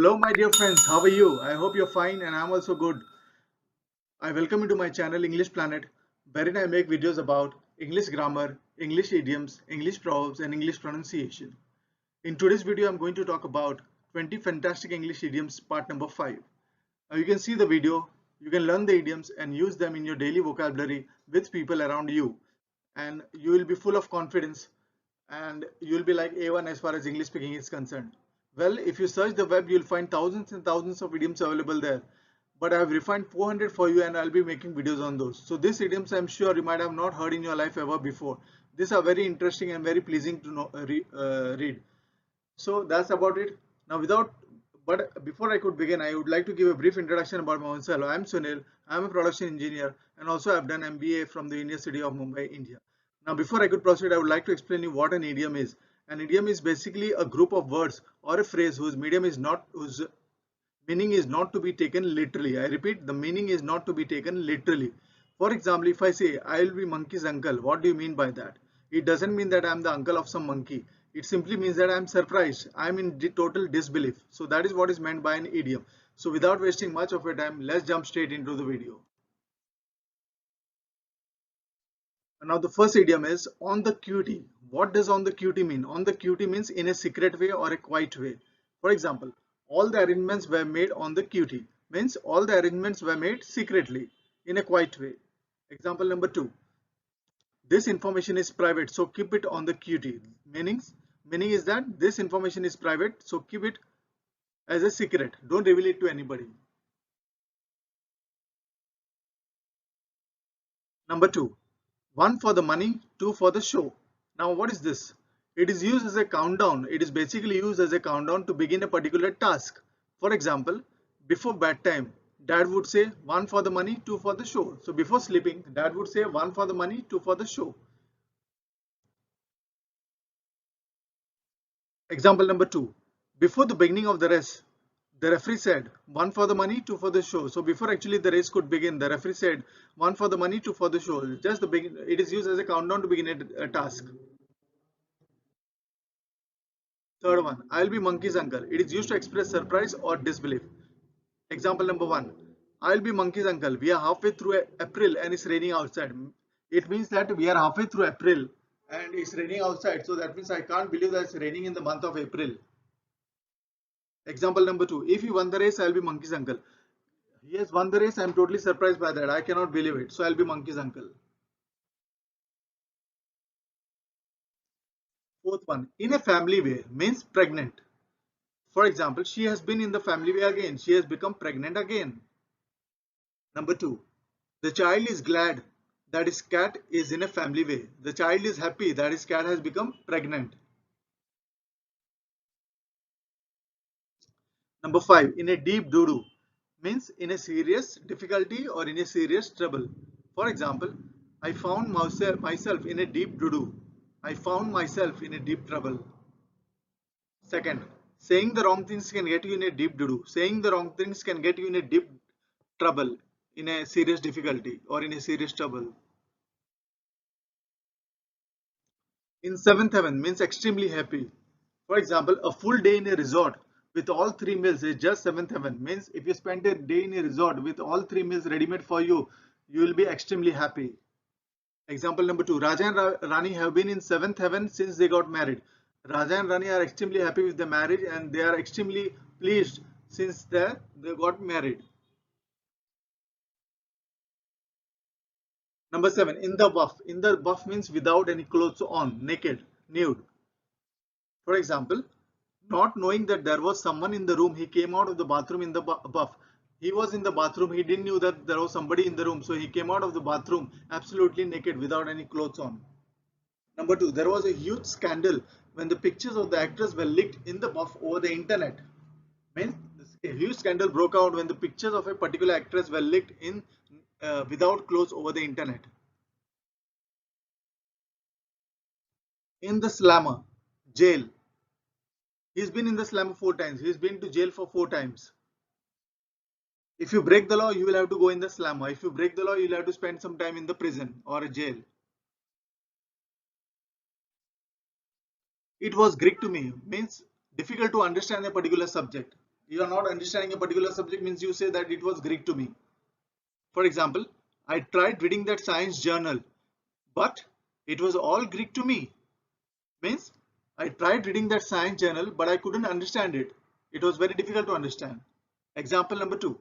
Hello, my dear friends. How are you? I hope you're fine and I'm also good. I welcome you to my channel English Planet, wherein I make videos about English grammar, English idioms, English proverbs, and English pronunciation. In today's video, I'm going to talk about 20 fantastic English idioms, part number 5. Now, you can see the video, you can learn the idioms and use them in your daily vocabulary with people around you. And you will be full of confidence and you will be like A1 as far as English speaking is concerned. Well, if you search the web, you'll find thousands and thousands of idioms available there. But I have refined 400 for you and I'll be making videos on those. So these idioms I'm sure you might have not heard in your life ever before. These are very interesting and very pleasing to know, read. So that's about it. Now but before I could begin, I would like to give a brief introduction about myself. I'm Sunil. I'm a production engineer and also I've done MBA from the University of Mumbai, India. Now before I could proceed, I would like to explain you what an idiom is. An idiom is basically a group of words or a phrase whose meaning is not to be taken literally. I repeat, the meaning is not to be taken literally. For example, if I say, I'll be monkey's uncle, what do you mean by that? It doesn't mean that I'm the uncle of some monkey. It simply means that I'm surprised. I'm in total disbelief. So that is what is meant by an idiom. So without wasting much of your time, let's jump straight into the video. Now the first idiom is on the cutie. What does on the cutie mean? On the cutie means in a secret way or a quiet way. For example, all the arrangements were made on the cutie means all the arrangements were made secretly in a quiet way. Example number 2. This information is private, so keep it on the cutie. Meaning is that this information is private, so keep it as a secret. Don't reveal it to anybody. Number 2. One for the money, two for the show. Now what is this? It is used as a countdown. It is basically used as a countdown to begin a particular task. For example, before bedtime, dad would say one for the money, two for the show. So before sleeping, dad would say one for the money, two for the show. Example number 2. Before the beginning of the race, the referee said one for the money, two for the show. So before actually the race could begin, the referee said one for the money, two for the show. Just the begin. It is used as a countdown to begin a task. Third one, I'll be monkey's uncle. It is used to express surprise or disbelief. Example number 1. I'll be monkey's uncle. We are halfway through April and it's raining outside. It means that we are halfway through April and it's raining outside. So that means I can't believe that it's raining in the month of April. Example number 2. If you won the race, I'll be monkey's uncle. He has won the race. I'm totally surprised by that. I cannot believe it. So I'll be monkey's uncle. Fourth one. In a family way means pregnant. For example, she has been in the family way again. She has become pregnant again. Number 2. The child is glad that his cat is in a family way. The child is happy that his cat has become pregnant. Number 5. In a deep doo-doo means in a serious difficulty or in a serious trouble. For example, I found myself in a deep doo-doo. I found myself in a deep trouble. Second, saying the wrong things can get you in a deep doo-doo. Saying the wrong things can get you in a deep trouble, in a serious difficulty or in a serious trouble. In seventh heaven means extremely happy. For example, a full day in a resort with all three meals is just seventh heaven. Means if you spend a day in a resort with all three meals ready made for you, you will be extremely happy. Example number 2. Raja and Rani have been in seventh heaven since they got married. Raja and Rani are extremely happy with the marriage and they are extremely pleased since they got married. Number 7. In the buff. In the buff means without any clothes on, naked, nude. For example, not knowing that there was someone in the room, he came out of the bathroom in the buff. He was in the bathroom, he didn't know that there was somebody in the room, so he came out of the bathroom absolutely naked without any clothes on. Number 2, there was a huge scandal when the pictures of the actress were leaked in the buff over the internet. Means a huge scandal broke out when the pictures of a particular actress were leaked in without clothes over the internet. In the slammer, jail. He's been in the slammer 4 times. He's been to jail for 4 times. If you break the law, you will have to go in the slammer. If you break the law, you'll have to spend some time in the prison or a jail. It was Greek to me means difficult to understand a particular subject. You are not understanding a particular subject means you say that it was Greek to me. For example, I tried reading that science journal, but it was all Greek to me. Means I tried reading that science journal, but I couldn't understand it. It was very difficult to understand. Example number two,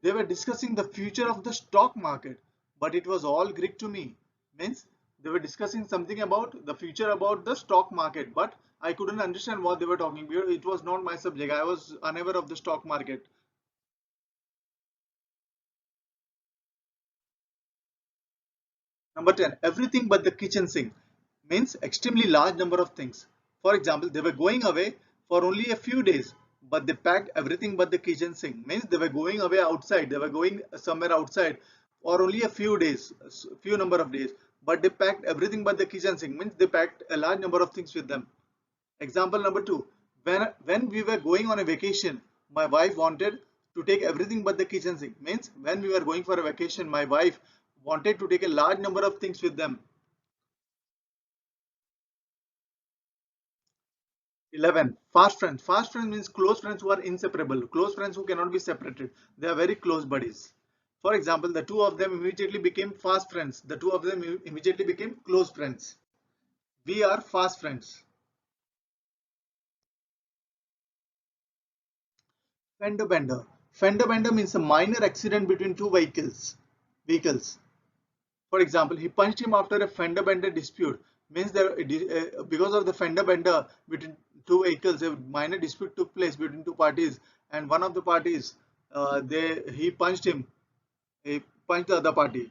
they were discussing the future of the stock market, but it was all Greek to me. Means they were discussing something about the future about the stock market, but I couldn't understand what they were talking about. It was not my subject. I was unaware of the stock market. Number 10, everything but the kitchen sink means extremely large number of things. For example, they were going away for only a few days, but they packed everything but the kitchen sink. Means they were going away outside, they were going somewhere outside for only a few days, few number of days, but they packed everything but the kitchen sink. Means they packed a large number of things with them. Example number 2, when we were going on a vacation, my wife wanted to take everything but the kitchen sink. Means when we were going for a vacation, my wife wanted to take a large number of things with them. 11, fast friends. Fast friends means close friends who are inseparable, close friends who cannot be separated. They are very close buddies. For example, the two of them immediately became fast friends. The two of them immediately became close friends. We are fast friends. Fender bender. Fender bender means a minor accident between two vehicles. For example, he punched him after a fender bender dispute. Means that because of the fender bender between two vehicles, a minor dispute took place between two parties, and one of the parties, he punched him. He punched the other party.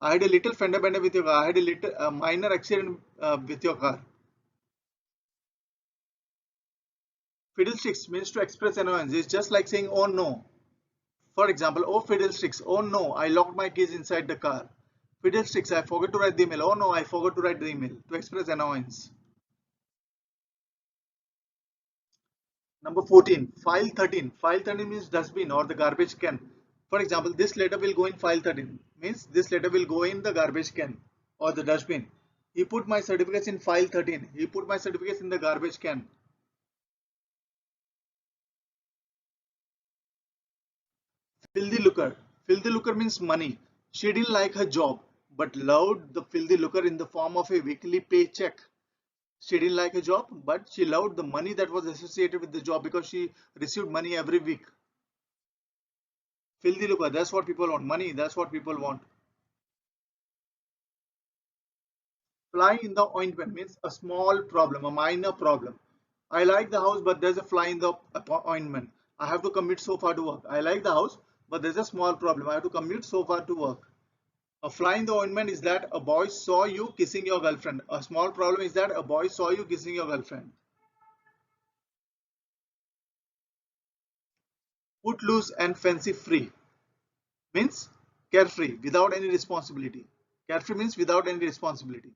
I had a little fender bender with your car. I had a little minor accident with your car. Fiddlesticks means to express annoyance. It's just like saying oh no. For example, oh fiddlesticks, oh no, I locked my keys inside the car. Fiddlesticks, I forgot to write the email. Oh no, I forgot to write the email. To express annoyance. Number 14, file 13. File 13 means dustbin or the garbage can. For example, this letter will go in file 13. Means this letter will go in the garbage can or the dustbin. He put my certificates in file 13. He put my certificates in the garbage can. Filthy lucre. Filthy lucre means money. She didn't like her job but loved the filthy lucre in the form of a weekly paycheck. She didn't like her job but she loved the money that was associated with the job because she received money every week. Filthy lucre, that's what people want. Money, that's what people want. Fly in the ointment means a small problem, a minor problem. I like the house, but there's a fly in the ointment. I have to commute so far to work. I like the house, but there's a small problem. I have to commute so far to work. A fly in the ointment is that a boy saw you kissing your girlfriend. A small problem is that a boy saw you kissing your girlfriend. Footloose and fancy free means carefree, without any responsibility. Carefree means without any responsibility.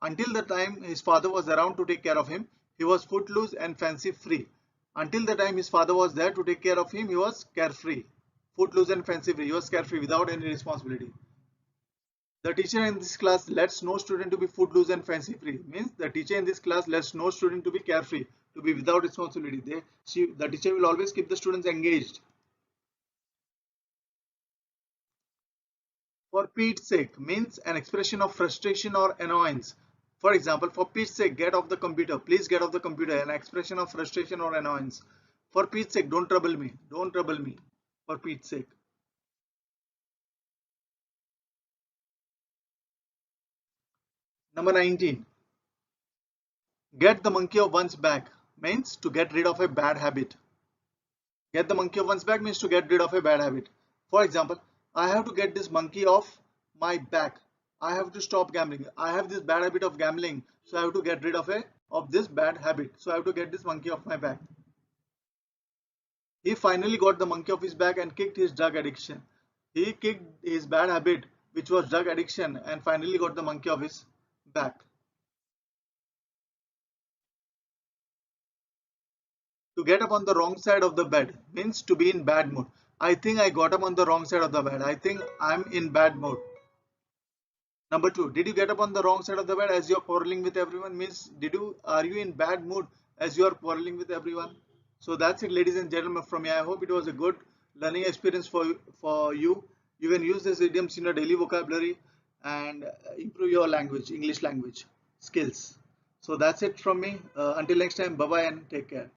Until the time his father was around to take care of him, he was footloose and fancy free. Until the time his father was there to take care of him, he was carefree. Footloose and fancy free. He was carefree without any responsibility. The teacher in this class lets no student to be footloose and fancy free. Means the teacher in this class lets no student to be carefree, to be without responsibility. The teacher will always keep the students engaged. For Pete's sake means an expression of frustration or annoyance. For example, for Pete's sake, get off the computer. Please get off the computer. An expression of frustration or annoyance. For Pete's sake, don't trouble me. Don't trouble me. For Pete's sake. Number 19. Get the monkey off one's back means to get rid of a bad habit. Get the monkey off one's back means to get rid of a bad habit. For example, I have to get this monkey off my back. I have to stop gambling. I have this bad habit of gambling, so I have to get rid of this bad habit. So I have to get this monkey off my back. He finally got the monkey off his back and kicked his drug addiction. He kicked his bad habit, which was drug addiction, and finally got the monkey off his back. To get up on the wrong side of the bed means to be in bad mood. I think I got up on the wrong side of the bed. I think I'm in bad mood. Number 2, did you get up on the wrong side of the bed as you're quarreling with everyone? Means are you in bad mood as you're quarreling with everyone? So that's it, ladies and gentlemen, from me. I hope it was a good learning experience for you. You can use these idioms in your daily vocabulary and improve your language, English language skills. So that's it from me. Until next time, bye bye and take care.